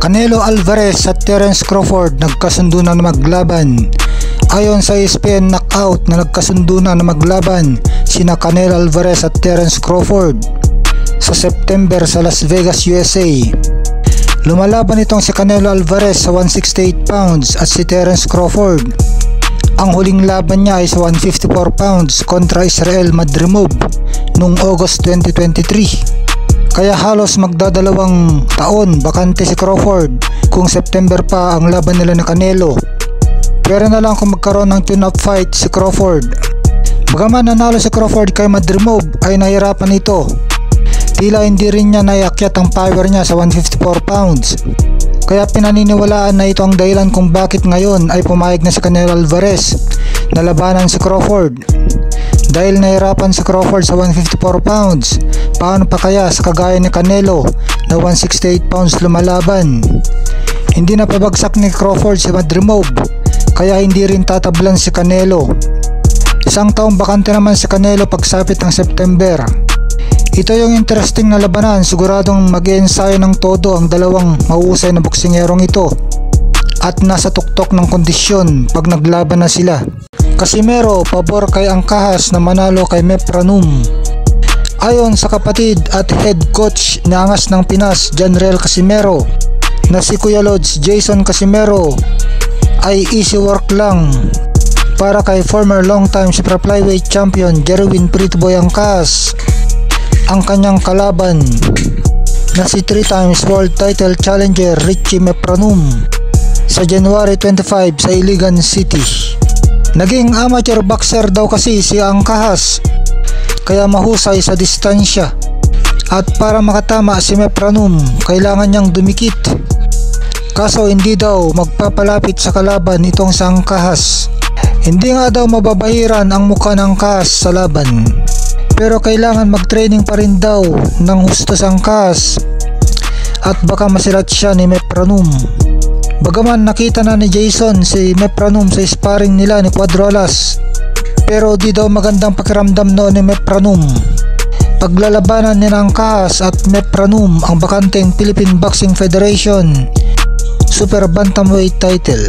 Canelo Alvarez at Terence Crawford nagkasundo na maglaban. Ayon sa ESPN Knockout na nagkasundo na maglaban sina Canelo Alvarez at Terence Crawford sa September sa Las Vegas, USA. Lumalaban itong si Canelo Alvarez sa 168 pounds at si Terence Crawford. Ang huling laban niya ay sa 154 pounds kontra Israel Madrimov noong August 2023. Kaya halos magdadalawang taon bakante si Crawford kung September pa ang laban nila ni Canelo. Pero na lang kung magkaroon ng tune-up fight si Crawford. Bagaman nanalo si Crawford kay Madrimov ay nahirapan ito. Tila hindi rin niya naiakyat ang power niya sa 154 pounds. Kaya pinaniniwalaan na ito ang dahilan kung bakit ngayon ay pumayag na si Canelo Alvarez na labanan si Crawford. Dahil nahirapan si Crawford sa 154 pounds, paano pa kaya sa kagaya ni Canelo na 168 pounds lumalaban? Hindi na pabagsak ni Crawford si Madrimov, kaya hindi rin tatablan si Canelo. Isang taong bakante naman si Canelo pagsapit ng September. Ito yung interesting na labanan, siguradong mag-i-ensayo ng todo ang dalawang mahusay na boksingerong ito at nasa tuktok ng kondisyon pag naglaban na sila. Casimero pabor kay Angkahas na manalo kay Mepranum. Ayon sa kapatid at head coach na Angas ng Pinas, Janriel Casimero, na si Kuya Lods Jason Casimero ay easy work lang para kay former long-time super flyweight champion Jerwin Prettyboy Angkahas. Ang kanyang kalaban na si 3 times world title challenger Richie Mepranum sa January 25 sa Iligan City. Naging amateur boxer daw kasi si Angkahas kaya mahusay sa distansya, at para makatama si Mepranum kailangan niyang dumikit, kaso hindi daw magpapalapit sa kalaban itong si Angkahas. Hindi nga daw mababahiran ang mukha ng Angkahas sa laban, pero kailangan mag-training pa rin daw ng husto sa Angkahas at baka masilat siya ni Mepranum. Bagaman nakita na ni Jason si Mepranum sa sparring nila ni Cuadro Alas, pero di daw magandang pakiramdam noon ni Mepranum. Paglalabanan ni Angkahas at Mepranum ang bakanteng Philippine Boxing Federation Super Bantamweight title.